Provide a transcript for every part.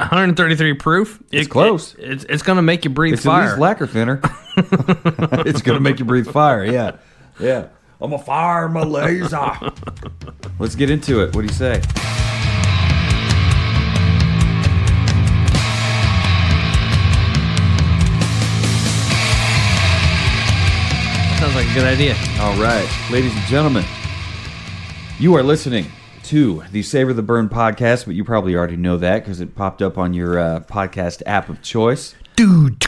133 proof. It's close. It's going to make you breathe It's fire. at least lacquer thinner. It's going to make you breathe fire, yeah. Yeah. I'm a fire my laser. Let's get into it. What do you say? Sounds like a good idea. All right. Ladies and gentlemen, you are listening to the Savor the Burn podcast, but you probably already know that because it popped up on your podcast app of choice. Dude.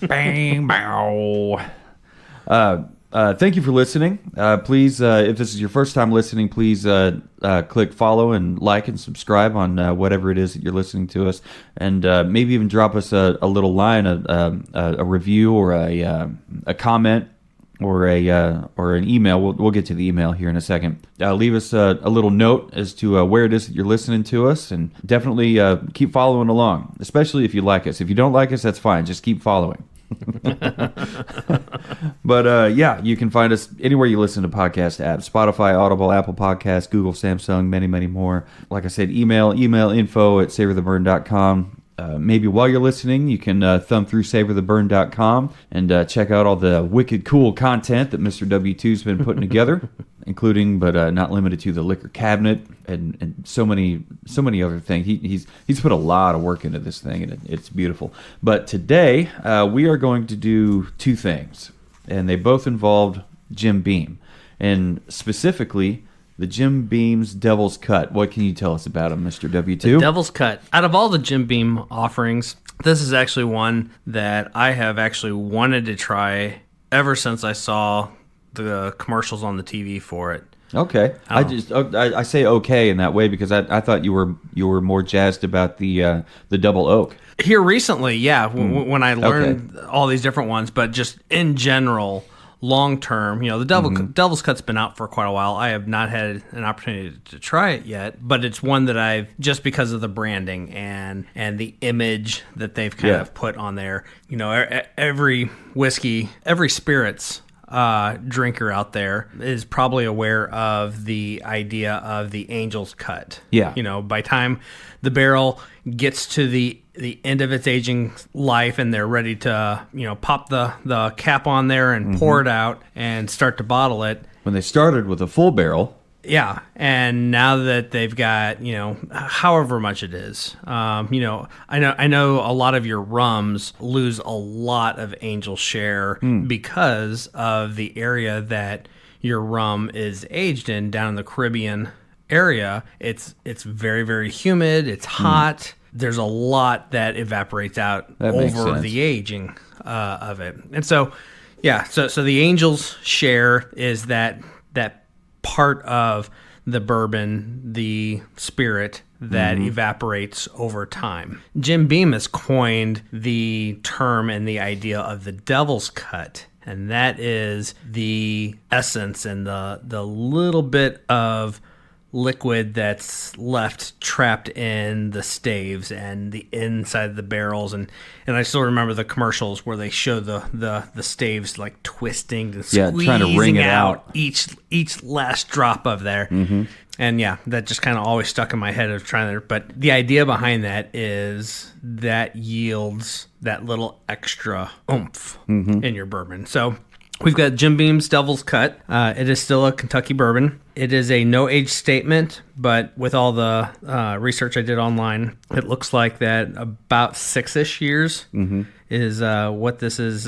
Bang, bow. Thank you for listening. Please, if this is your first time listening, please click follow and like and subscribe on whatever it is that you're listening to us, and maybe even drop us a little line, a review or a comment or an email. We'll get to the email here in a second. Leave us a little note as to where it is that you're listening to us, and definitely keep following along, especially if you like us. If you don't like us, that's fine. Just keep following. But yeah, you can find us anywhere you listen to podcast apps: Spotify, Audible, Apple Podcasts, Google, Samsung, many more. Like I said, email info@savortheburn.com. Maybe while you're listening, you can thumb through savortheburn.com and check out all the wicked cool content that Mr. W2's been putting together, including but not limited to the liquor cabinet and so many other things. He's put a lot of work into this thing, and it's beautiful. But today we are going to do two things, and they both involved Jim Beam, and specifically the Jim Beam's Devil's Cut. What can you tell us about him, Mr. W2? The Devil's Cut. Out of all the Jim Beam offerings, this is actually one that I have actually wanted to try ever since I saw the commercials on the TV for it. Okay. I say okay in that way because I thought you were more jazzed about the double oak. Here recently, yeah, when I learned all these different ones, but just in general, long term, the Devil's Cut's been out for quite a while. I have not had an opportunity to try it yet, but it's one that I've, just because of the branding and the image that they've kind of put on there. Every whiskey, every spirits drinker out there is probably aware of the idea of the Angel's Cut. Yeah. By time the barrel gets to the end of its aging life and they're ready to, pop the cap on there and pour it out and start to bottle it. When they started with a full barrel. Yeah, and now that they've got, however much it is, I know a lot of your rums lose a lot of Angel share because of the area that your rum is aged in down in the Caribbean area. It's very, very humid. It's hot. There's a lot that evaporates out over the aging of it, and so the Angel's share is that part of the bourbon, the spirit that evaporates over time. Jim Beam has coined the term and the idea of the Devil's Cut, and that is the essence and the little bit of liquid that's left trapped in the staves and the inside of the barrels, and I still remember the commercials where they show the staves like twisting and squeezing trying to wring it out each last drop of there. And that just kind of always stuck in my head of trying to. But the idea behind that is that yields that little extra oomph in your bourbon. So we've got Jim Beam's Devil's Cut. It is still a Kentucky bourbon. It is a no-age statement, but with all the research I did online, it looks like that about 6-ish years is what this is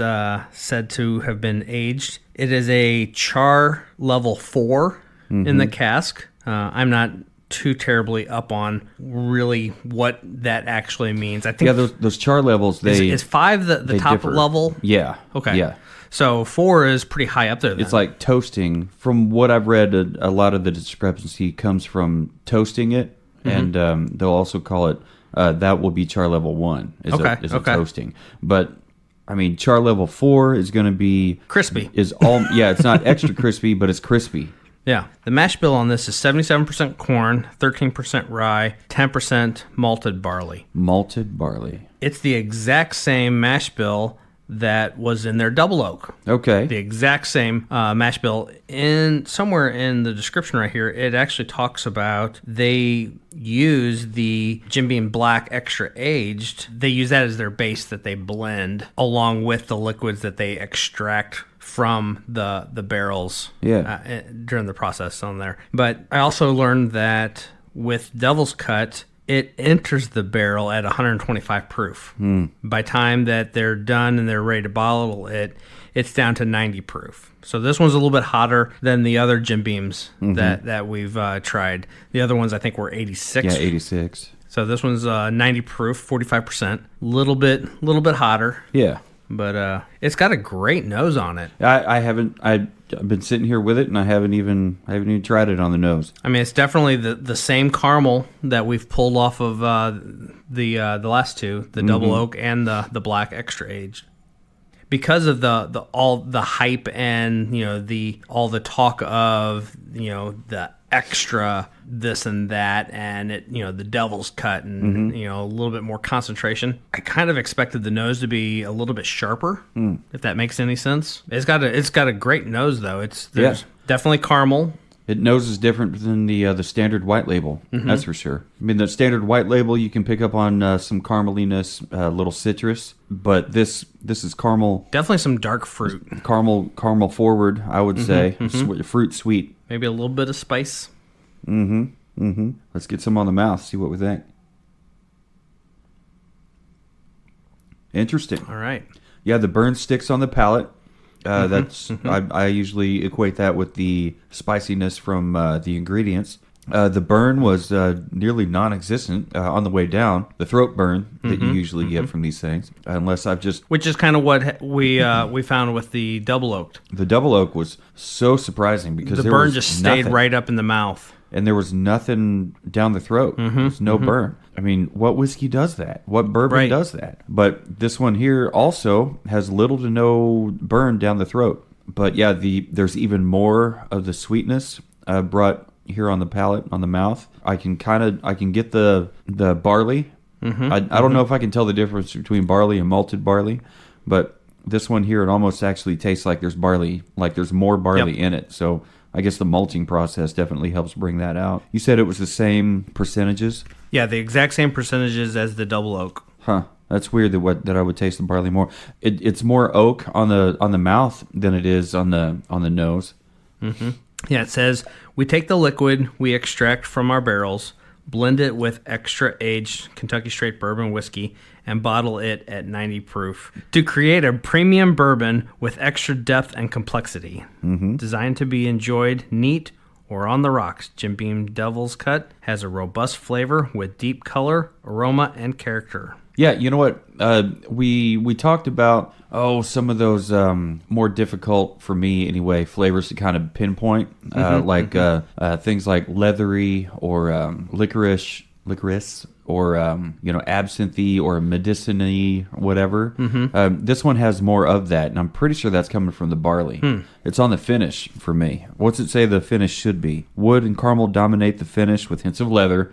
said to have been aged. It is a char level 4 in the cask. I'm not too terribly up on really what that actually means. I think those char levels, is 5 the top differ. Level? Yeah. Okay. Yeah. So 4 is pretty high up there then. It's like toasting. From what I've read, a lot of the discrepancy comes from toasting it, and they'll also call it, that will be char level 1 is a toasting. But, I mean, char level 4 is going to be... crispy. It's not extra crispy, but it's crispy. Yeah. The mash bill on this is 77% corn, 13% rye, 10% malted barley. Malted barley. It's the exact same mash bill that was in their double oak. Okay. The exact same mash bill. In somewhere in the description right here, it actually talks about they use the Jim Beam Black Extra Aged. They use that as their base that they blend along with the liquids that they extract from the barrels during the process on there. But I also learned that with Devil's Cut, it enters the barrel at 125 proof. By time that they're done and they're ready to bottle it, it's down to 90 proof. So this one's a little bit hotter than the other Jim Beams that we've tried. The other ones I think were 86. Yeah, 86. So this one's 90 proof, 45%. Little bit hotter. Yeah. But it's got a great nose on it. I've been sitting here with it, and I haven't even tried it on the nose. I mean, it's definitely the same caramel that we've pulled off of the last two, the double oak and the black extra aged. Because of all the hype and all the talk of the extra this and that and it the Devil's Cut and a little bit more concentration, I kind of expected the nose to be a little bit sharper, if that makes any sense. It's got a great nose though. There's definitely caramel. It noses different than the standard white label. That's for sure. I mean, the standard white label you can pick up on some carameliness, little citrus, but this is caramel. Definitely some dark fruit. Caramel forward, I would say. Fruit sweet. Maybe a little bit of spice. Let's get some on the mouth. See what we think. Interesting. All right. Yeah, the burn sticks on the palate. That's I usually equate that with the spiciness from the ingredients. The burn was nearly non-existent on the way down. The throat burn that you usually get from these things, unless I've just... Which is kind of what we found with the double oaked. The double oak was so surprising because the there burn was just stayed nothing, right up in the mouth. and there was nothing down the throat. There's no burn. I mean, what whiskey does that? What bourbon does that? But this one here also has little to no burn down the throat. But yeah, there's even more of the sweetness brought here on the palate, on the mouth. I can get the barley. I don't know if I can tell the difference between barley and malted barley, but this one here, it almost actually tastes like there's barley, like there's more barley in it. So I guess the malting process definitely helps bring that out. You said it was the same percentages? Yeah, the exact same percentages as the double oak. Huh. That's weird that I would taste the barley more. It's more oak on the mouth than it is on the nose. Yeah, it says, we take the liquid we extract from our barrels, blend it with extra aged Kentucky Straight Bourbon whiskey, and bottle it at 90 proof to create a premium bourbon with extra depth and complexity. Designed to be enjoyed neat or on the rocks, Jim Beam Devil's Cut has a robust flavor with deep color, aroma, and character. Yeah, you know what? We talked about some of those more difficult for me anyway flavors to kind of pinpoint, things like leathery or licorice or absinthe or medicinal whatever. This one has more of that, and I'm pretty sure that's coming from the barley. It's on the finish for me. What's it say the finish should be? Wood and caramel dominate the finish with hints of leather,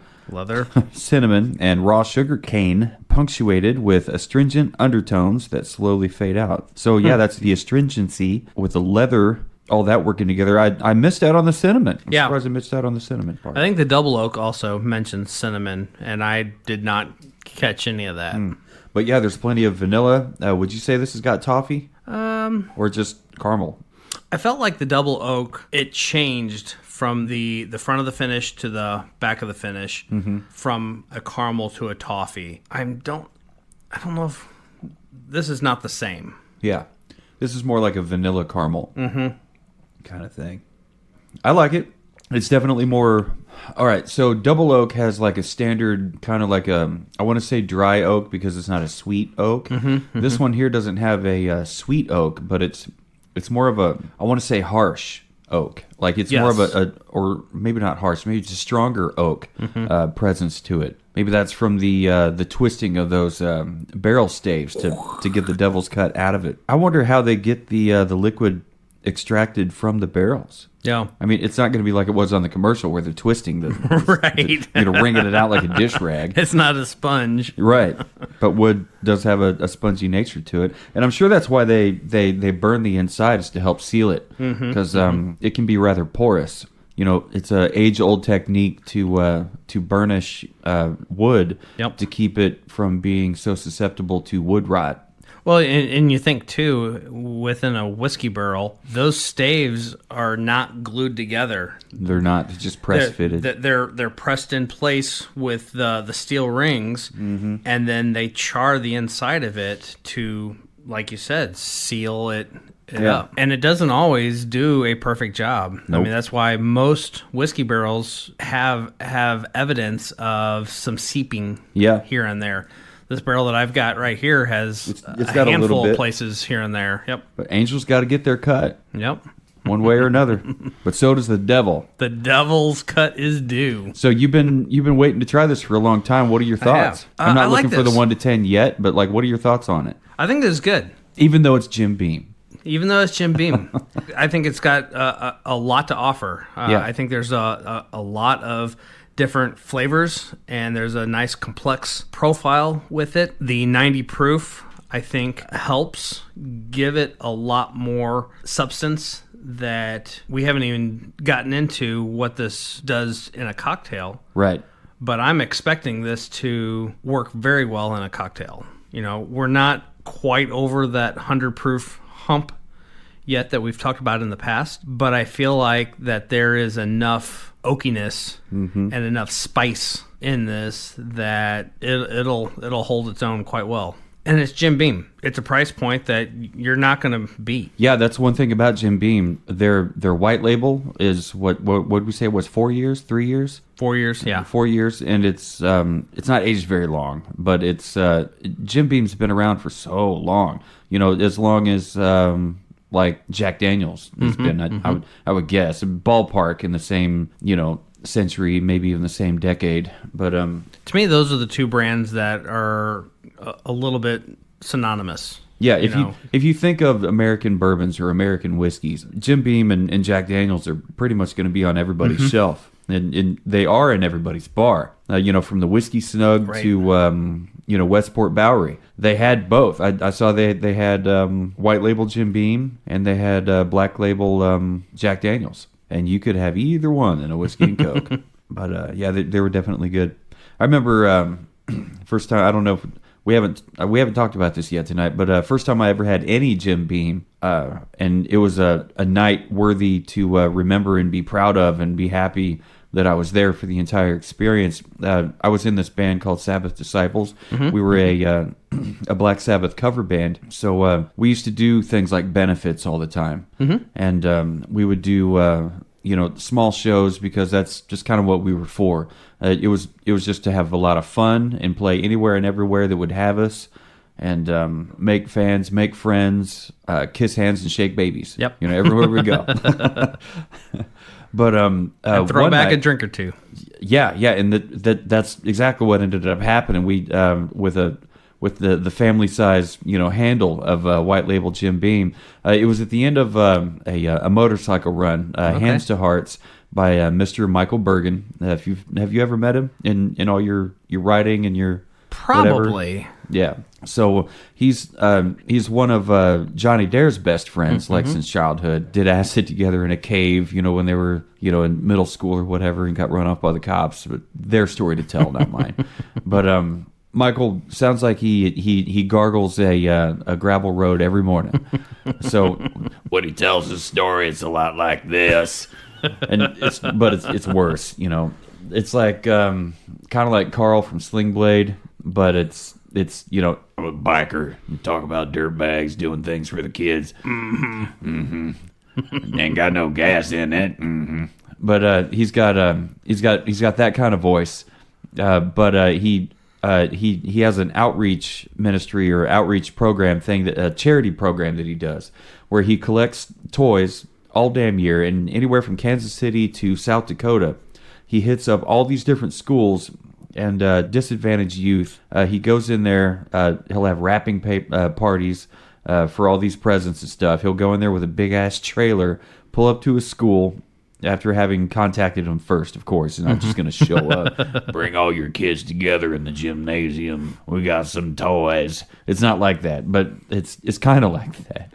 cinnamon, and raw sugar cane, punctuated with astringent undertones that slowly fade out. So yeah, that's the astringency with the leather, all that working together. I missed out on the cinnamon. I'm surprised I missed out on the cinnamon part. I think the double oak also mentions cinnamon, and I did not catch any of that. But yeah, there's plenty of vanilla. Would you say this has got toffee? Or just caramel? I felt like the double oak, it changed from the front of the finish to the back of the finish, from a caramel to a toffee. I don't know if this is not the same. Yeah, this is more like a vanilla caramel kind of thing. I like it. It's definitely more. All right, so double oak has like a standard kind of like I want to say dry oak because it's not a sweet oak. This one here doesn't have a sweet oak, but it's more of a, I want to say harsh oak. Like it's more of a, or maybe not harsh, maybe it's a stronger oak presence to it. Maybe that's from the twisting of those barrel staves to get the Devil's Cut out of it. I wonder how they get the liquid extracted from the barrels. Yeah. I mean, it's not going to be like it was on the commercial where they're twisting Right. wringing it out like a dish rag. It's not a sponge. Right. But wood does have a spongy nature to it. And I'm sure that's why they burn the inside, is to help seal it. Because it can be rather porous. You know, it's a age-old technique to burnish wood Yep. to keep it from being so susceptible to wood rot. Well, and you think, too, within a whiskey barrel, those staves are not glued together. They're not. They're just press-fitted. They're pressed in place with the steel rings, and then they char the inside of it to, like you said, seal it up. And it doesn't always do a perfect job. Nope. I mean, that's why most whiskey barrels have evidence of some seeping here and there. This barrel that I've got right here has it's a got a little handful bit. of places here and there. Yep. But angels got to get their cut Yep. one way or another. But so does the devil. The devil's cut is due. So you've been waiting to try this for a long time. What are your thoughts? have. I'm not I like looking for the this. 1 to 10 yet, but like, what are your thoughts on it? I think this is good. Even though it's Jim Beam. Even though it's Jim Beam, I think it's got a lot to offer. I think there's a lot of different flavors, and there's a nice complex profile with it. The 90 proof, I think, helps give it a lot more substance that we haven't even gotten into what this does in a cocktail. Right. But I'm expecting this to work very well in a cocktail. You know, we're not quite over that 100 proof hump yet that we've talked about in the past, but I feel like that there is enough oakiness and enough spice in this that it'll hold its own quite well. And it's Jim Beam. It's a price point that you're not going to beat. Yeah, that's one thing about Jim Beam. Their white label is what would we say it was 4 years, 3 years? 4 years, yeah. 4 years, and it's not aged very long, but it's Jim Beam's been around for so long. You know, as long as like Jack Daniels has been. I would guess ballpark in the same century, maybe even the same decade. But to me, those are the two brands that are a little bit synonymous. Yeah, if you think of American bourbons or American whiskeys, Jim Beam and Jack Daniels are pretty much going to be on everybody's shelf, and they are in everybody's bar. From the Whiskey Snug to Westport Bowery, they had both. I saw they had white label Jim Beam and they had black label Jack Daniels, and you could have either one in a whiskey and coke. But they were definitely good. I remember first time. I don't know if we haven't talked about this yet tonight, but first time I ever had any Jim Beam, and it was a night worthy to remember and be proud of and be happy that I was there for the entire experience. I was in this band called Sabbath Disciples. We were a Black Sabbath cover band, so we used to do things like benefits all the time, and we would do small shows because that's just kind of what we were for. It was just to have a lot of fun and play anywhere and everywhere that would have us, and make fans, make friends, kiss hands and shake babies. Yep. Everywhere we go. But and throw back a drink or two. Yeah, and that's exactly what ended up happening. We with the family size handle of white label Jim Beam. It was at the end of a motorcycle run, Hands to Hearts by Mr. Michael Bergen. Have you ever met him in all your riding and your probably whatever? Yeah. So he's one of Johnny Dare's best friends, like since childhood. Did acid together in a cave, when they were in middle school or whatever, and got run off by the cops. But their story to tell, not mine. But Michael sounds like he gargles a gravel road every morning. So when he tells his story, it's a lot like this, and it's worse. It's like kind of like Carl from Sling Blade, but it's I'm a biker. You talk about dirt bags doing things for the kids. Ain't got no gas in it. But he's got that kind of voice. But he has an outreach ministry or outreach program thing, a charity program that he does, where he collects toys all damn year, and anywhere from Kansas City to South Dakota, he hits up all these different schools and disadvantaged youth. He goes in there. He'll have wrapping parties for all these presents and stuff. He'll go in there with a big ass trailer, pull up to a school, after having contacted him first, of course, and not just going to show up. Bring all your kids together in the gymnasium. We got some toys. It's not like that, but it's kind of like that.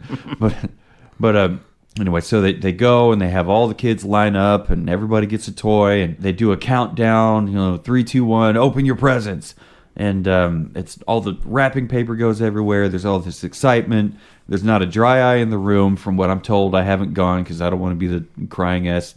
But anyway, so they go and they have all the kids line up and everybody gets a toy and they do a countdown, 3, 2, 1, open your presents. And it's all the wrapping paper goes everywhere. There's all this excitement. There's not a dry eye in the room from what I'm told. I haven't gone because I don't want to be the crying ass,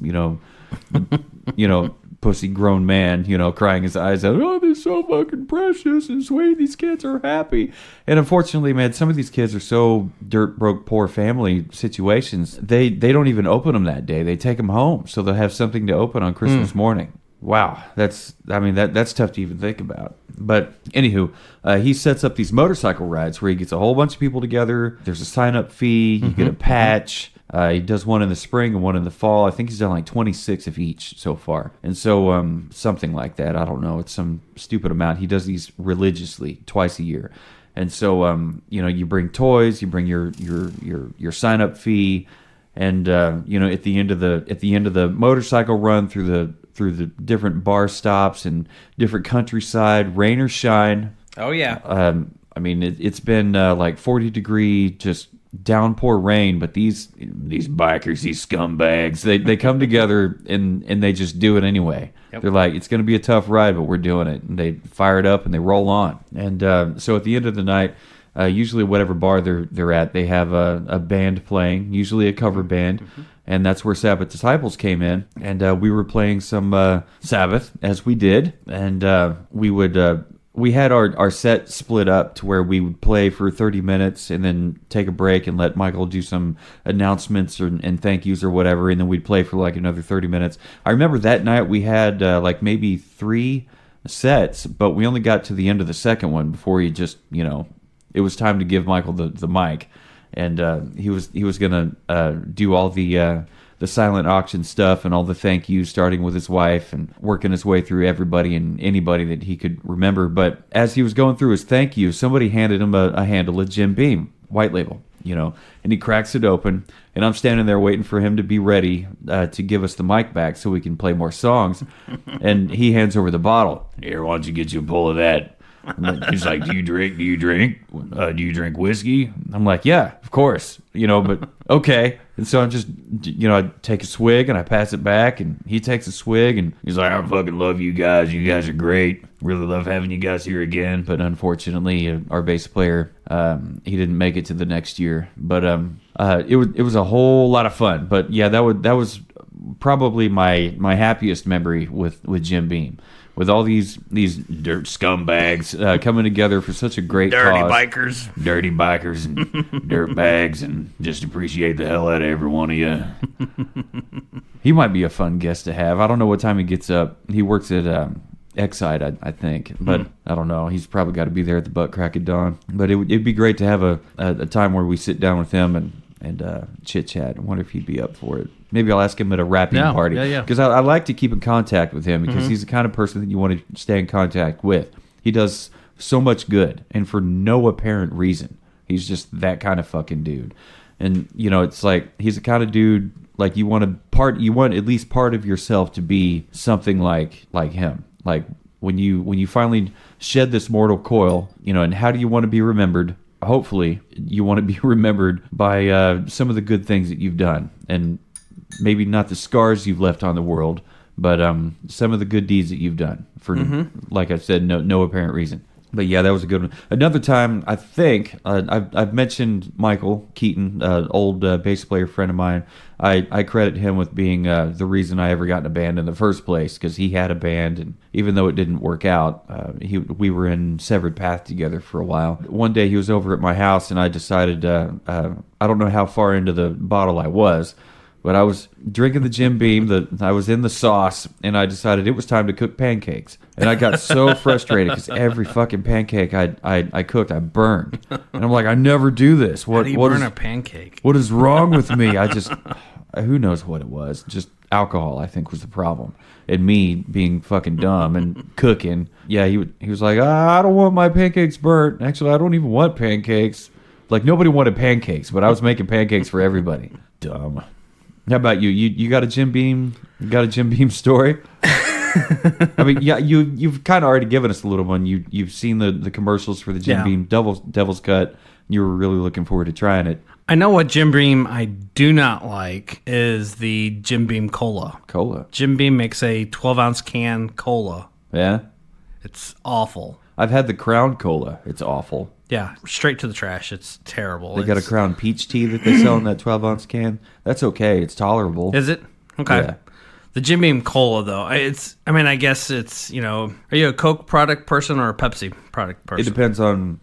pussy grown man, crying his eyes out. Oh, they're so fucking precious and sweet. These kids are happy. And unfortunately, man, some of these kids are so dirt broke, poor family situations. They don't even open them that day. They take them home so they'll have something to open on Christmas morning. Wow, that's tough to even think about. But anywho, he sets up these motorcycle rides where he gets a whole bunch of people together. There's a sign-up fee. You get a patch. He does one in the spring and one in the fall. I think he's done like 26 of each so far. And so something like that. I don't know. It's some stupid amount. He does these religiously twice a year. And so you bring toys, you bring your sign-up fee, and at the end of the motorcycle run through the different bar stops and different countryside, rain or shine. Oh yeah. It's been like 40-degree just downpour rain, but these bikers, these scumbags, they come together and they just do it anyway. Yep. They're like, it's going to be a tough ride, but we're doing it, and they fire it up and they roll on. And so at the end of the night, usually whatever bar they're at, they have a band playing, usually a cover band. Mm-hmm. And that's where Sabbath Disciples came in. And we were playing some Sabbath, as we did. And we had our set split up to where we would play for 30 minutes and then take a break and let Michael do some announcements and thank yous or whatever. And then we'd play for like another 30 minutes. I remember that night we had like maybe 3 sets, but we only got to the end of the second one before he just, it was time to give Michael the mic. And he was gonna do all the silent auction stuff and all the thank yous, starting with his wife and working his way through everybody and anybody that he could remember. But as he was going through his thank you, somebody handed him a handle of Jim Beam White Label, and he cracks it open. And I'm standing there waiting for him to be ready to give us the mic back so we can play more songs. And he hands over the bottle. Here, why don't you get you a pull of that? He's like, do you drink? Do you drink whiskey? I'm like, yeah, of course, but okay. And so I'm just, I take a swig and I pass it back, and he takes a swig and he's like, I fucking love you guys. You guys are great. Really love having you guys here again. But unfortunately, our bass player, he didn't make it to the next year. But it was a whole lot of fun. But yeah, that was probably my happiest memory with Jim Beam. With all these dirt scumbags coming together for such a great cause. Dirty bikers and dirt bags, and just appreciate the hell out of every one of you. He might be a fun guest to have. I don't know what time he gets up. He works at Exide, I think, but I don't know. He's probably got to be there at the butt crack of dawn. But it'd be great to have a time where we sit down with him and chit chat. I wonder if he'd be up for it. Maybe I'll ask him at a wrapping party. Yeah. Because I like to keep in contact with him because he's the kind of person that you want to stay in contact with. He does so much good, and for no apparent reason. He's just that kind of fucking dude. And it's like he's the kind of dude like you want at least part of yourself to be something like him. Like when you finally shed this mortal coil, and how do you want to be remembered? Hopefully, you want to be remembered by some of the good things that you've done, and maybe not the scars you've left on the world, but some of the good deeds that you've done for, like I said, no apparent reason. But yeah, that was a good one. Another time, I think, I've mentioned Michael Keaton, old bass player friend of mine. I credit him with being the reason I ever got in a band in the first place, because he had a band, and even though it didn't work out, we were in severed path together for a while. One day he was over at my house, and I decided, I don't know how far into the bottle I was, but I was drinking the Jim Beam, I was in the sauce, and I decided it was time to cook pancakes. And I got so frustrated because every fucking pancake I cooked, I burned. And I'm like, I never do this. How do you burn a pancake? What is wrong with me? Who knows what it was? Just alcohol, I think, was the problem. And me being fucking dumb and cooking. Yeah, he was like, I don't want my pancakes burnt. Actually, I don't even want pancakes. Like, nobody wanted pancakes, but I was making pancakes for everybody. Dumb. How about you? You got a Jim Beam? You got a Jim Beam story? I mean, yeah, you've kind of already given us a little one. You've seen the commercials for the Jim Beam Devil's Cut. You were really looking forward to trying it. I know what Jim Beam I do not like is the Jim Beam Cola. Cola. Jim Beam makes a 12-ounce can cola. Yeah? It's awful. I've had the Crown Cola. It's awful. Yeah, straight to the trash. It's terrible. They got a Crown Peach Tea that they sell in that 12-ounce can. That's okay. It's tolerable. Is it? Okay. Yeah. The Jim Beam Cola, though, I guess it's, are you a Coke product person or a Pepsi product person? It depends on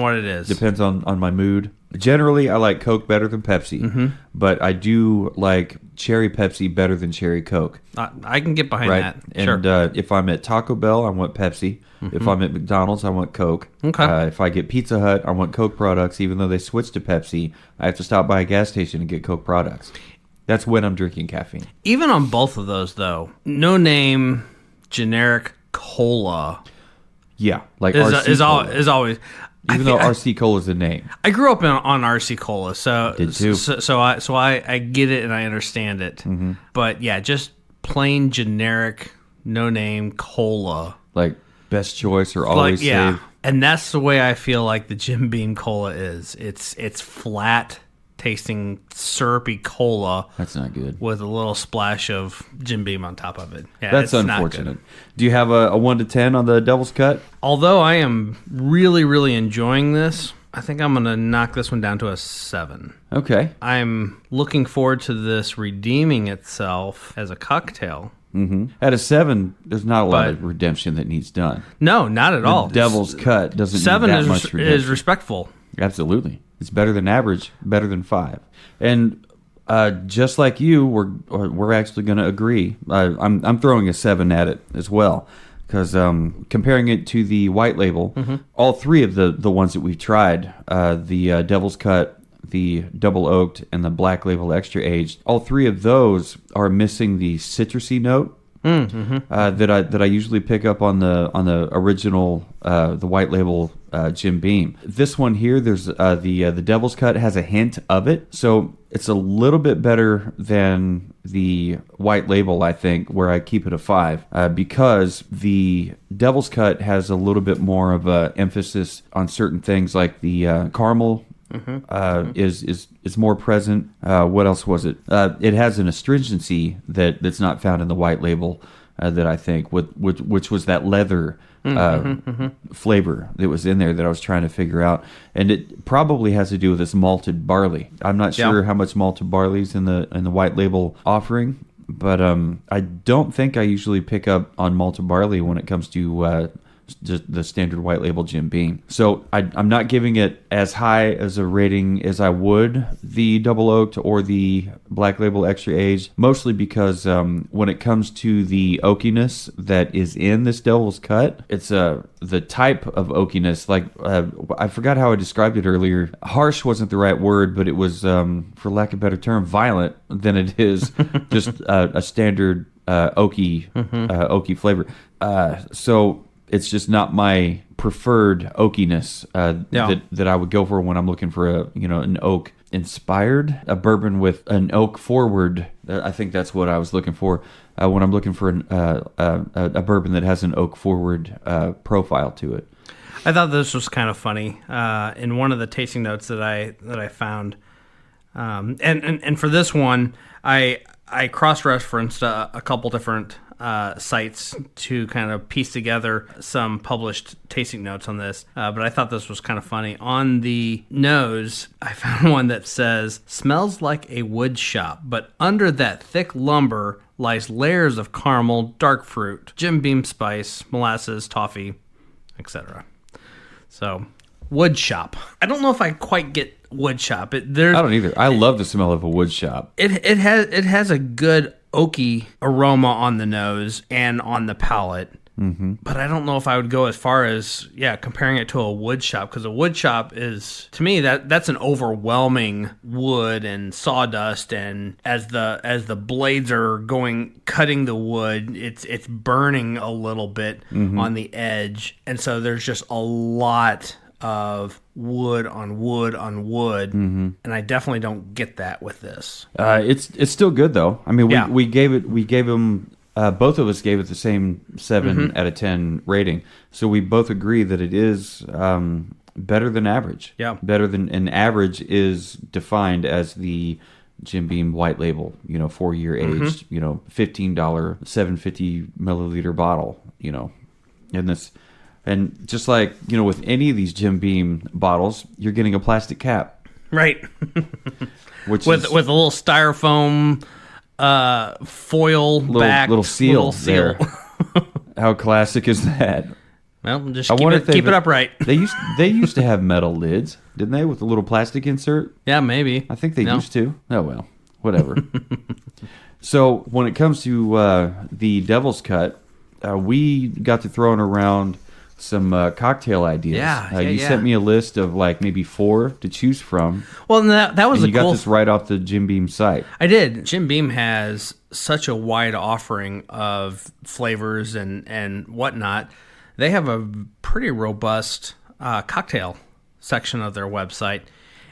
what it is. Depends on my mood. Generally, I like Coke better than Pepsi, but I do like cherry Pepsi better than cherry Coke. I can get behind that. And Sure. If I'm at Taco Bell, I want Pepsi. If I'm at McDonald's, I want Coke. Okay. If I get Pizza Hut, I want Coke products. Even though they switched to Pepsi, I have to stop by a gas station and get Coke products. That's when I'm drinking caffeine. Even on both of those, though, no name generic cola Yeah, like is RC Cola. always. Even though RC Cola is a name. I grew up on RC Cola, so Did too. So I get it and I understand it. But yeah, just plain generic no name cola. Like Best Choice or Always Save. And that's the way I feel like the Jim Beam Cola is. It's flat tasting syrupy cola. That's not good. With a little splash of Jim Beam on top of it. Yeah, That's it's not unfortunate. good. Do you have a 1 to 10 on the Devil's Cut? Although I am really, really enjoying this, I think I'm going to knock this one down to a 7. Okay. I'm looking forward to this redeeming itself as a cocktail. At a 7, there's not a lot But- of redemption that needs done. No, not at all. The Devil's Cut doesn't 7 need that is, much redemption. is respectful. Absolutely. It's better than average, better than 5. And just like you, we're actually going to agree. I'm throwing a 7 at it as well. Because comparing it to the white label, all 3 of the ones that we've tried, the Devil's Cut, the Double Oaked, and the Black Label Extra Aged, all 3 of those are missing the citrusy note that I usually pick up on the original the white label Jim Beam. This one here, there's the Devil's Cut has a hint of it, so it's a little bit better than the white label, I think, where I keep it a 5 because the Devil's Cut has a little bit more of a emphasis on certain things, like the caramel. Is more present. What else was it? It has an astringency that's not found in the white label. That I think, which was that leather flavor that was in there that I was trying to figure out, and it probably has to do with this malted barley. I'm not sure how much malted barley is in the white label offering, but I don't think I usually pick up on malted barley when it comes to just the standard white label Jim Beam. So I'm not giving it as high as a rating as I would the Double Oaked or the Black Label Extra Aged, mostly because when it comes to the oakiness that is in this Devil's Cut, it's the type of oakiness, like I forgot how I described it earlier. Harsh wasn't the right word, but it was, for lack of a better term, violent than it is just a standard oaky flavor. So it's just not my preferred oakiness that I would go for when I'm looking for an oak inspired, a bourbon with an oak forward. I think that's what I was looking for when I'm looking for a bourbon that has an oak forward profile to it. I thought this was kind of funny in one of the tasting notes that I found, and for this one I cross-referenced a couple different sites to kind of piece together some published tasting notes on this, but I thought this was kind of funny. On the nose, I found one that says, "Smells like a wood shop, but under that thick lumber lies layers of caramel, dark fruit, Jim Beam spice, molasses, toffee, etc." So, wood shop. I don't know if I quite get wood shop. I don't either. I love the smell of a wood shop. It has a good oaky aroma on the nose and on the palate. But I don't know if I would go as far as comparing it to a wood shop, because a wood shop is, to me, that's an overwhelming wood and sawdust, and as the blades are cutting the wood, it's burning a little bit on the edge, and so there's just a lot of wood on wood on wood, and I definitely don't get that with this. It's still good though. I mean, Yeah. we gave him both of us gave it the same 7 out of 10 rating. So we both agree that it is better than average. Yeah. Better than an average is defined as the Jim Beam white label, 4-year aged, $15 750 milliliter bottle, and just like, with any of these Jim Beam bottles, you're getting a plastic cap, Right. which with is a little styrofoam foil back little seal there. How classic is that? Well, just I wonder if keep it upright. They used to have metal lids, didn't they, with a little plastic insert? Yeah, maybe. I think they No. used to. Oh well, whatever. So when it comes to the Devil's Cut, we got to throwing around some cocktail ideas. Yeah, You sent me a list of like maybe 4 to choose from. Well, and that was And a you got cool. this right off the Jim Beam site. I did. Jim Beam has such a wide offering of flavors and whatnot. They have a pretty robust cocktail section of their website.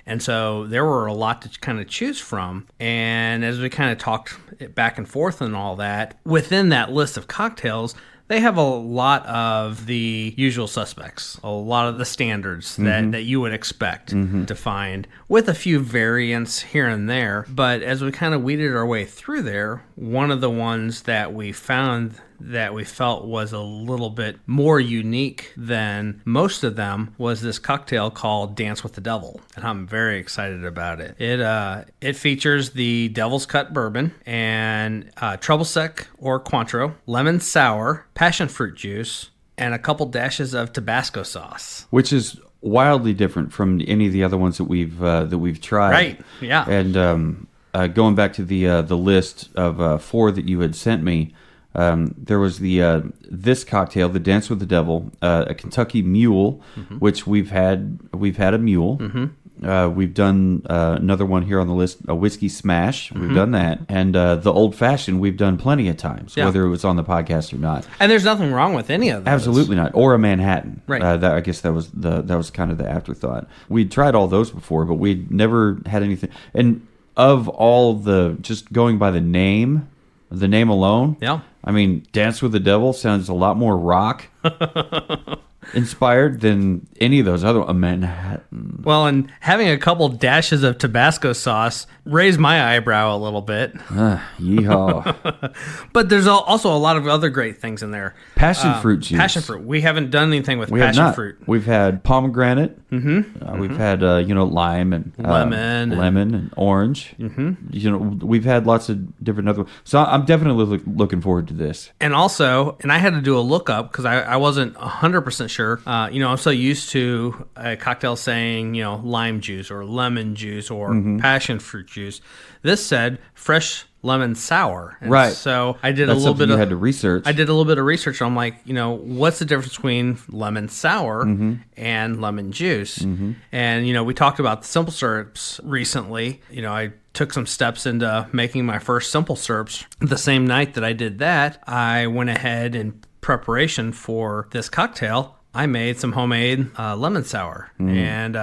And so there were a lot to kind of choose from. And as we kind of talked back and forth and all that, within that list of cocktails, they have a lot of the usual suspects, a lot of the standards that you would expect to find, with a few variants here and there. But as we kind of weeded our way through there, one of the ones that we found that we felt was a little bit more unique than most of them was this cocktail called Dance with the Devil, and I'm very excited about it. It features the Devil's Cut bourbon and Trouble Sec or Cointreau, lemon sour, passion fruit juice, and a couple dashes of Tabasco sauce. Which is wildly different from any of the other ones that we've tried. Right, yeah. And going back to the list of 4 that you had sent me, there was this cocktail, the Dance with the Devil, a Kentucky Mule, which we've had a mule. We've done another one here on the list, a Whiskey Smash. We've done that, and the Old Fashioned we've done plenty of times, whether it was on the podcast or not. And there's nothing wrong with any of those. Absolutely not. Or a Manhattan. Right. I guess that was kind of the afterthought. We'd tried all those before, but we'd never had anything. And of all just going by the name alone. Yeah. I mean, Dance with the Devil sounds a lot more rock inspired than any of those other Manhattan. Well, and having a couple dashes of Tabasco sauce raised my eyebrow a little bit. Yeehaw. But there's also a lot of other great things in there. Passion fruit juice. Passion fruit. We haven't done anything with We have passion not. fruit. We've had pomegranate. We've had lime and lemon and orange. We've had lots of different other. So I'm definitely looking forward to this. And also, I had to do a lookup because I wasn't 100% sure. I'm so used to a cocktail saying, lime juice or lemon juice or passion fruit juice. This said fresh lemon sour. And Right. So I did That's a little something bit you of had to research. I did a little bit of research. I'm like, what's the difference between lemon sour and lemon juice? And, we talked about the simple syrups recently. I took some steps into making my first simple syrups. The same night that I did that, I went ahead in preparation for this cocktail. I made some homemade lemon sour. And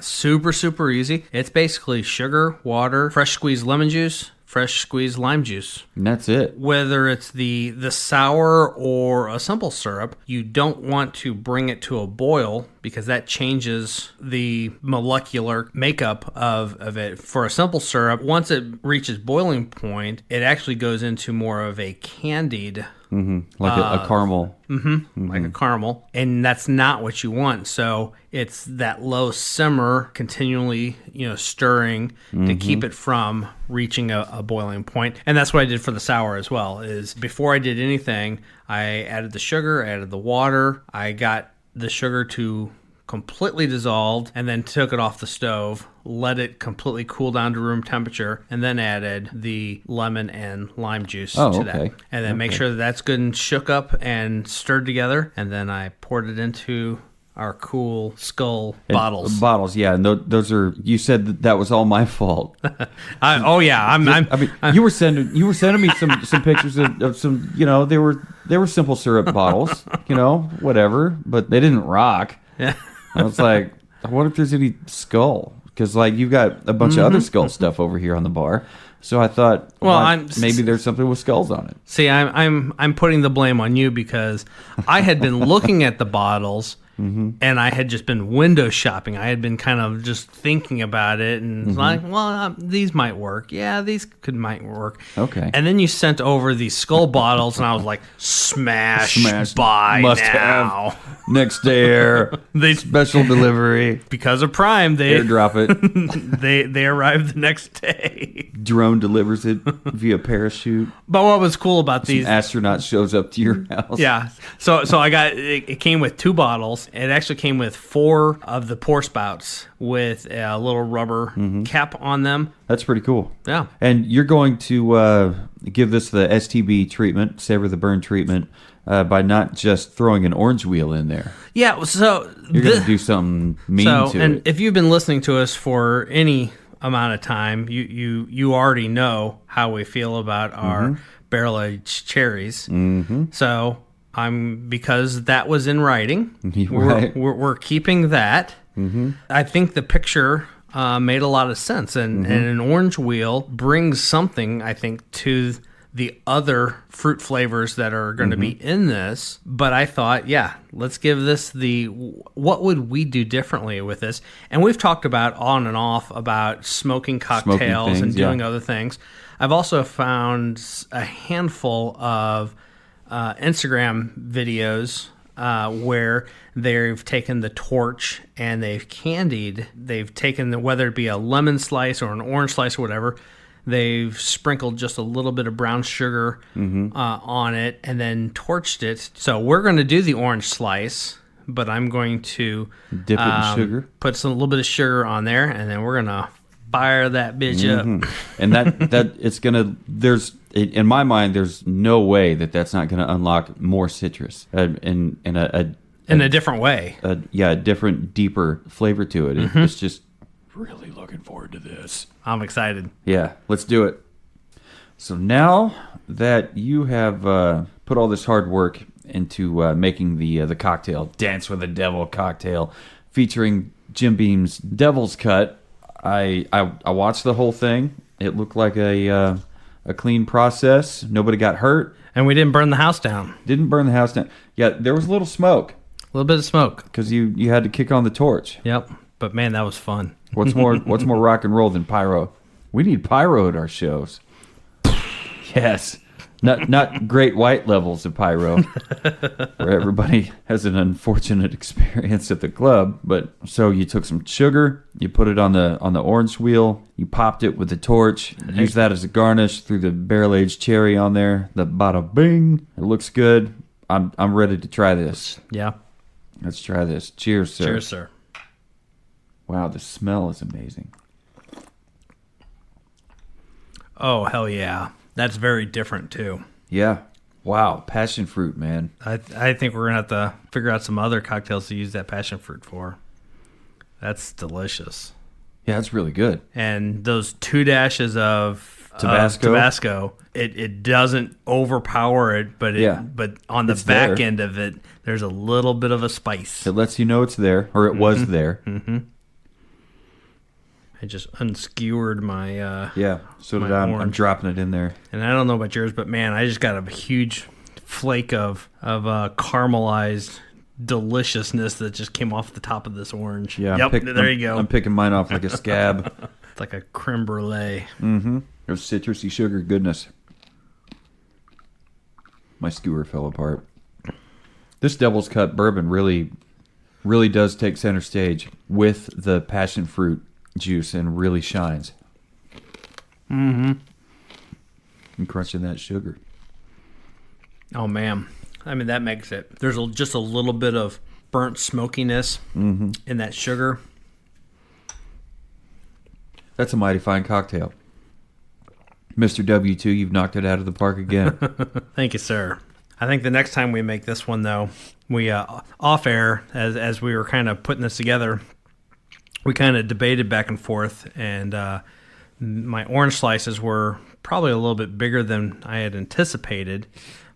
super, super easy. It's basically sugar, water, fresh squeezed lemon juice, fresh squeezed lime juice. And that's it. Whether it's the sour or a simple syrup, you don't want to bring it to a boil because that changes the molecular makeup of it. For a simple syrup, once it reaches boiling point, it actually goes into more of a candied Like a caramel. like a caramel, and that's not what you want. So it's that low simmer, continually, stirring to keep it from reaching a boiling point. And that's what I did for the sour as well. Is before I did anything, I added the sugar, added the water. I got the sugar to completely dissolved, and then took it off the stove, let it completely cool down to room temperature, and then added the lemon and lime juice to that. And then make sure that that's good and shook up and stirred together, and then I poured it into our cool skull bottles. Bottles, yeah. And those are. You said that was all my fault. You were sending me some pictures of some. They were simple syrup bottles. Whatever, but they didn't rock. Yeah. I was like, I wonder if there's any skull. Because, like, you've got a bunch of other skull stuff over here on the bar. So I thought, well, maybe there's something with skulls on it. See, I'm putting the blame on you because I had been looking at the bottles and I had just been window shopping. I had been kind of just thinking about it and like, well, these might work. Yeah, these might work. Okay. And then you sent over these skull bottles and I was like, smash buy must now. have next day they special delivery. Because of Prime, they airdrop it. they arrived the next day. Drone delivers it via parachute. But what was cool about these astronaut shows up to your house. Yeah. So I got it came with 2 bottles. It actually came with 4 of the pour spouts with a little rubber cap on them. That's pretty cool. Yeah. And you're going to give this the STB treatment, Savor the Burn treatment, by not just throwing an orange wheel in there. Yeah. So you're going to do something mean to it. And if you've been listening to us for any amount of time, you already know how we feel about our barrel-aged cherries. So because that was in writing, right. we're keeping that. I think the picture made a lot of sense, and an orange wheel brings something, I think, to the other fruit flavors that are going to be in this. But I thought, yeah, let's give this what would we do differently with this? And we've talked about on and off about smoking cocktails and doing other things. I've also found a handful of Instagram videos where they've taken the torch and they've taken whether it be a lemon slice or an orange slice or whatever, they've sprinkled just a little bit of brown sugar on it and then torched it. So we're going to do the orange slice, but I'm going to dip it in sugar, put a little bit of sugar on there, and then we're going to fire that bitch up. And that it's going to, in my mind, there's no way that's not going to unlock more citrus in a different way. A different, deeper flavor to it. It's just really looking forward to this. I'm excited. Yeah, let's do it. So now that you have put all this hard work into making the cocktail, Dance with the Devil cocktail, featuring Jim Beam's Devil's Cut, I watched the whole thing. It looked like a clean process. Nobody got hurt. And we didn't burn the house down. Didn't burn the house down. Yeah, there was a little smoke. A little bit of smoke. Because you had to kick on the torch. Yep. But man, that was fun. What's more rock and roll than pyro? We need pyro at our shows. Yes. Not great white levels of pyro, where everybody has an unfortunate experience at the club. But so you took some sugar, you put it on the orange wheel, you popped it with the torch, used that as a garnish, threw the barrel aged cherry on there. The bada bing, it looks good. I'm ready to try this. Yeah, let's try this. Cheers, sir. Cheers, sir. Wow, the smell is amazing. Oh hell yeah. That's very different, too. Yeah. Wow. Passion fruit, man. I think we're going to have to figure out some other cocktails to use that passion fruit for. That's delicious. Yeah, that's really good. And those 2 dashes of Tabasco, it doesn't overpower it, but on the back end of it, there's a little bit of a spice. It lets you know it's there, or it was there. I just unskewered my so did I. I'm dropping it in there. And I don't know about yours, but man, I just got a huge flake of caramelized deliciousness that just came off the top of this orange. Yeah, there you go. I'm picking mine off like a scab. It's like a creme brulee. There's citrusy sugar goodness. My skewer fell apart. This Devil's Cut bourbon really does take center stage with the passion fruit juice and really shines. And crunching that sugar. Oh man, I mean that makes it. There's just a little bit of burnt smokiness in that sugar. That's a mighty fine cocktail. Mr. W2, you've knocked it out of the park again. Thank you, sir. I think the next time we make this one, though, we off air, as we were kind of putting this together, we kind of debated back and forth, and my orange slices were probably a little bit bigger than I had anticipated,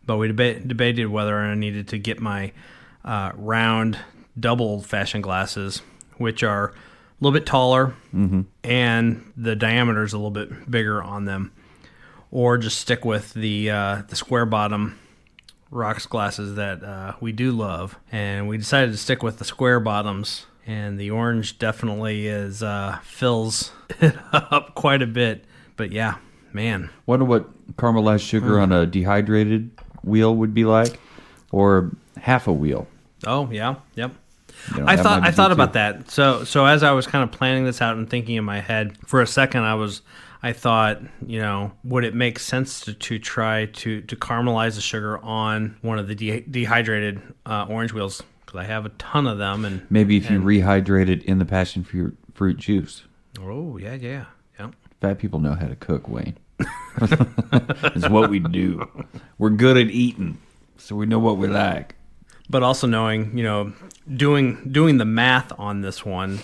but we debated whether I needed to get my round double old-fashioned glasses, which are a little bit taller and the diameter is a little bit bigger on them, or just stick with the square bottom rocks glasses that we do love. And we decided to stick with the square bottoms, and the orange definitely fills it up quite a bit. But yeah, man. Wonder what caramelized sugar on a dehydrated wheel would be like, or half a wheel. Oh yeah, yep. You know, I that might be thought good, about too. that. So as I was kind of planning this out and thinking in my head for a second, I thought, would it make sense to try to caramelize the sugar on one of the dehydrated orange wheels? Because I have a ton of them, and Maybe if you rehydrate it in the passion fruit juice. oh yeah. Fat people know how to cook, Wayne. It's what we do. We're good at eating, so we know what we like. But also knowing, doing the math on this one,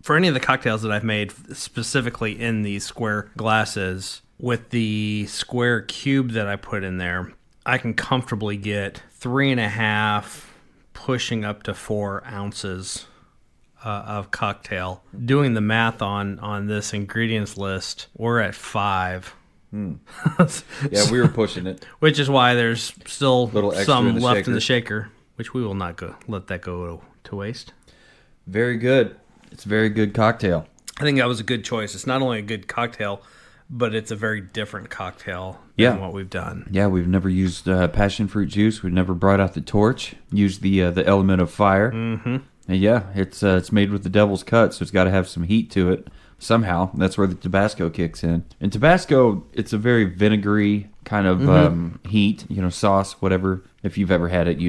for any of the cocktails that I've made specifically in these square glasses, with the square cube that I put in there, I can comfortably get 3.5, pushing up to 4 ounces of cocktail. Doing the math on this ingredients list, we're at 5. Yeah, we were pushing it. Which is why there's still Little extra some in the left in the shaker. shaker, which we will not let that go to waste. Very good. It's a very good cocktail. I think that was a good choice. It's not only a good cocktail, but it's a very different cocktail Yeah. than what we've done. Yeah, we've never used passion fruit juice. We've never brought out the torch. Used the element of fire. Mm-hmm. And yeah, it's made with the devil's cut, so it's got to have some heat to it somehow. That's where the Tabasco kicks in. And Tabasco, it's a very vinegary kind of heat, sauce, whatever. If you've ever had it,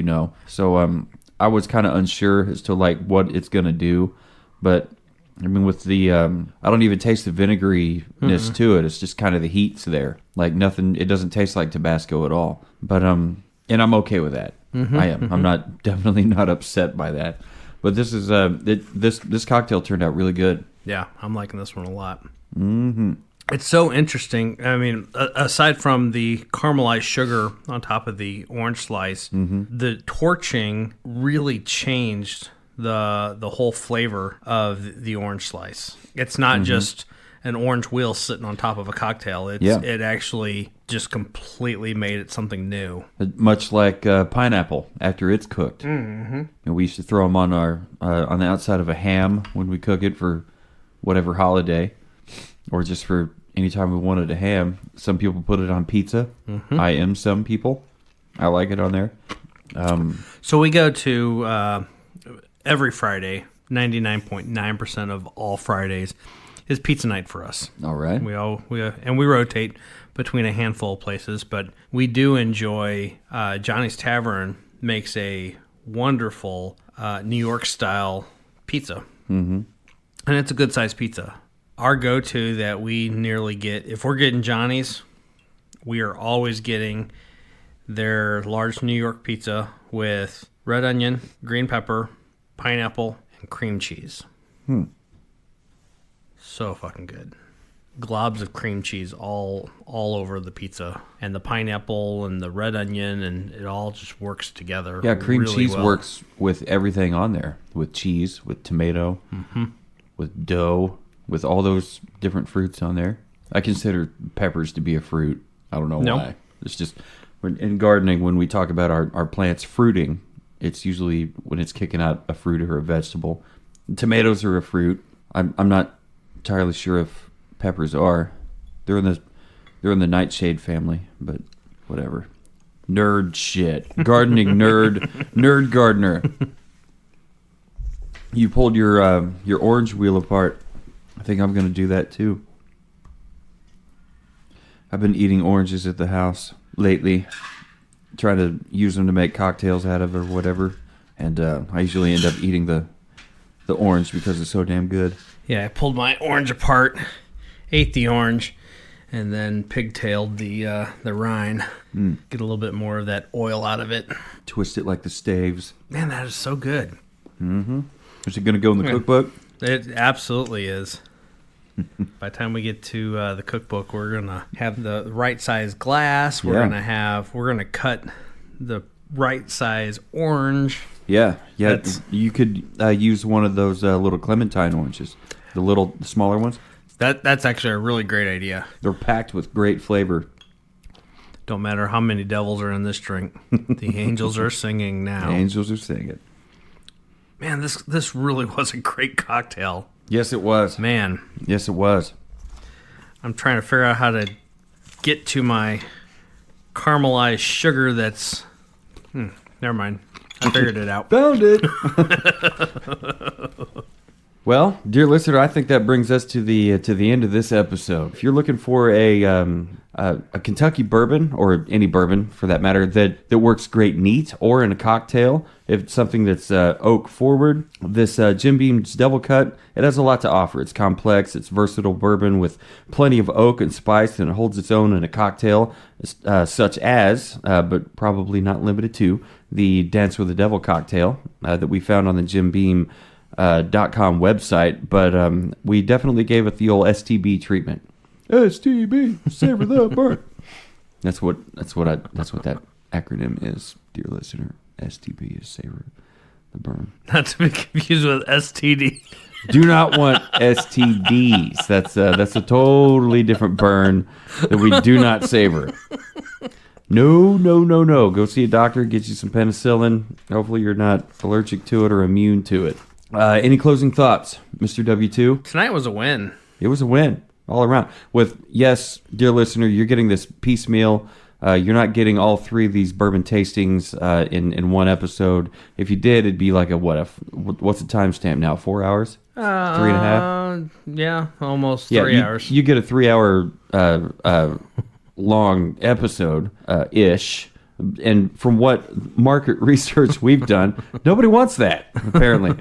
So I was kind of unsure as to like what it's gonna do, but I mean, with the I don't even taste the vinegaryness to it. It's just kind of the heat's there. Like nothing. It doesn't taste like Tabasco at all. But and I'm okay with that. I am. I'm definitely not upset by that. But this is this cocktail turned out really good. Yeah, I'm liking this one a lot. Mm-hmm. It's so interesting. I mean, aside from the caramelized sugar on top of the orange slice, the torching really changed the whole flavor of the orange slice. It's not just an orange wheel sitting on top of a cocktail. It actually just completely made it something new. Much like pineapple after it's cooked. Mm-hmm. And we used to throw them on on the outside of a ham when we cook it for whatever holiday, or just for any time we wanted a ham. Some people put it on pizza. I am some people. I like it on there. So we go to every Friday. 99.9% of all Fridays is pizza night for us. All right. We rotate between a handful of places, but we do enjoy Johnny's Tavern makes a wonderful New York style pizza. Mm-hmm. And it's a good sized pizza. Our go-to that we nearly get, if we're getting Johnny's, we are always getting their large New York pizza with red onion, green pepper, pineapple, and cream cheese. So fucking good. Globs of cream cheese all over the pizza, and the pineapple and the red onion, and it all just works together. Yeah, cream really cheese well. works with everything on there. With cheese, with tomato, with dough, with all those different fruits on there. I consider peppers to be a fruit. I don't know why. It's just, in gardening, when we talk about our plants fruiting, it's usually when it's kicking out a fruit or a vegetable. Tomatoes are a fruit. I'm not entirely sure if peppers are. They're in the nightshade family, but whatever. Nerd shit. Gardening nerd gardener. You pulled your orange wheel apart. I think I'm going to do that too. I've been eating oranges at the house lately, trying to use them to make cocktails out of or whatever, and I usually end up eating the orange because it's so damn good. Yeah, I pulled my orange apart, ate the orange, and then pigtailed the rind. Get a little bit more of that oil out of it. Twist it like the staves. Man, that is so good. Is it going to go in the cookbook? It absolutely is. By the time we get to the cookbook, we're gonna have the right size glass. We're gonna cut the right size orange. Yeah. That's- You could use one of those little clementine oranges, the smaller ones. That's actually a really great idea. They're packed with great flavor. Don't matter how many devils are in this drink. The angels are singing now. The angels are singing. Man, this really was a great cocktail. Yes, it was. Man, Yes, it was. I'm trying to figure out how to get to my caramelized sugar that's... never mind. I figured it out. Found it. Well, dear listener, I think that brings us to the end of this episode. If you're looking for a Kentucky bourbon, or any bourbon for that matter, that works great neat or in a cocktail, if it's something that's oak forward, this Jim Beam's Devil Cut, it has a lot to offer. It's complex, it's versatile bourbon with plenty of oak and spice, and it holds its own in a cocktail, such as, but probably not limited to, the Dance with the Devil cocktail that we found on the Jim Beam .com website, but we definitely gave it the old STB treatment. STB, savor the burn. That's what that acronym is, dear listener. STB is savor the burn. Not to be confused with STD. Do not want STDs. That's a totally different burn that we do not savor. No. Go see a doctor, get you some penicillin. Hopefully you're not allergic to it or immune to it. Any closing thoughts, Mr. W2? Tonight was a win. It was a win all around. With, yes, dear listener, you're getting this piecemeal. You're not getting all three of these bourbon tastings in one episode. If you did, it'd be like what's the timestamp now? 4 hours? 3.5? Yeah, almost 3 hours. You get a 3 hour long episode ish. And from what market research we've done, nobody wants that, apparently.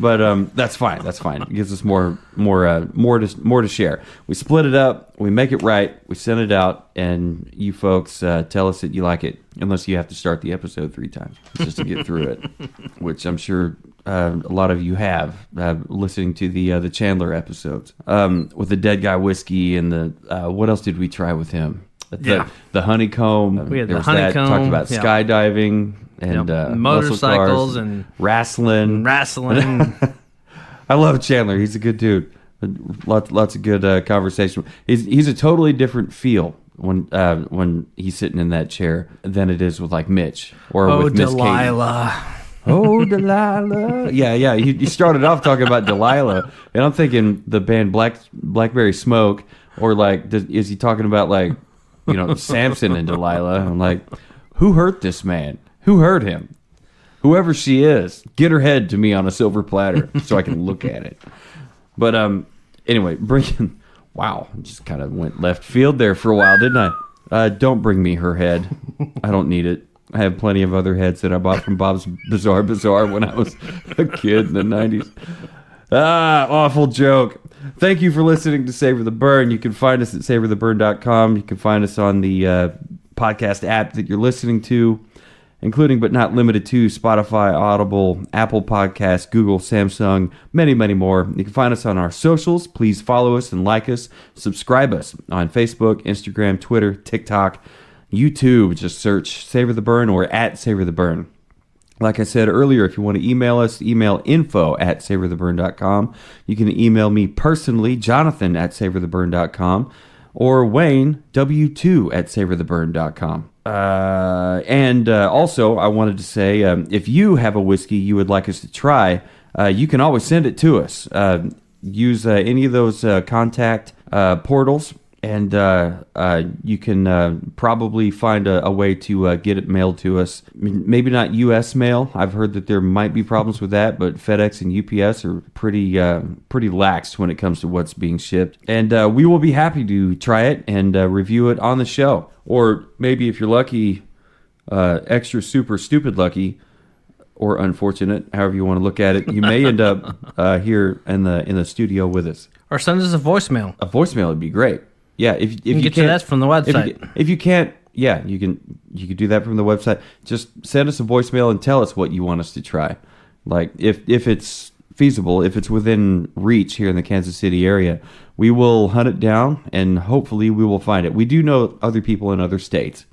But that's fine. That's fine. It gives us more to share. We split it up. We make it right. We send it out, and you folks tell us that you like it. Unless you have to start the episode 3 times just to get through it, which I'm sure a lot of you have listening to the Chandler episodes with the Dead Guy whiskey and the what else did we try with him? The honeycomb. We had the There's honeycomb. Talked about skydiving and motorcycles and wrestling. I love Chandler. He's a good dude. Lots of good conversation. He's a totally different feel when he's sitting in that chair than it is with like Mitch or with Miss Delilah. Oh, Delilah. Yeah. You started off talking about Delilah, and I'm thinking the band Blackberry Smoke, or like, is he talking about like, Samson and Delilah? I'm like, who hurt this man? Who hurt him? Whoever she is, get her head to me on a silver platter so I can look at it. But anyway, wow, just kind of went left field there for a while, didn't I? Don't bring me her head. I don't need it. I have plenty of other heads that I bought from Bob's Bizarre Bazaar when I was a kid in the 90s. Awful joke. Thank you for listening to Savor the Burn. You can find us at savortheburn.com. You can find us on the podcast app that you're listening to, including but not limited to Spotify, Audible, Apple Podcasts, Google, Samsung, many, many more. You can find us on our socials. Please follow us and like us. Subscribe us on Facebook, Instagram, Twitter, TikTok, YouTube. Just search Savor the Burn or at Savor the Burn. Like I said earlier, if you want to email us, email info@savortheburn.com. You can email me personally, Jonathan at savortheburn.com, or Wayne, W2 at savortheburn.com. Also, I wanted to say, if you have a whiskey you would like us to try, you can always send it to us. Use any of those contact portals, and you can probably find a way to get it mailed to us. Maybe not U.S. mail. I've heard that there might be problems with that, but FedEx and UPS are pretty lax when it comes to what's being shipped. And we will be happy to try it and review it on the show. Or maybe if you're lucky, extra super stupid lucky, or unfortunate, however you want to look at it, you may end up here in the studio with us. Or send us a voicemail. A voicemail would be great. Yeah, if you can get to that from the website. If you can't, yeah, you can do that from the website. Just send us a voicemail and tell us what you want us to try. Like if it's feasible, if it's within reach here in the Kansas City area, we will hunt it down, and hopefully we will find it. We do know other people in other states,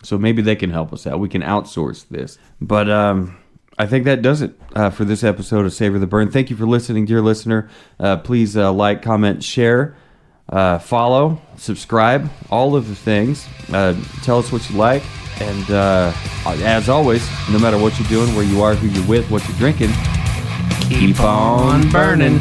so maybe they can help us out. We can outsource this. But I think that does it for this episode of Savor the Burn. Thank you for listening, dear listener. Please like, comment, share, follow, subscribe, all of the things. Tell us what you like. And as always, no matter what you're doing, where you are, who you're with, what you're drinking, Keep on burning.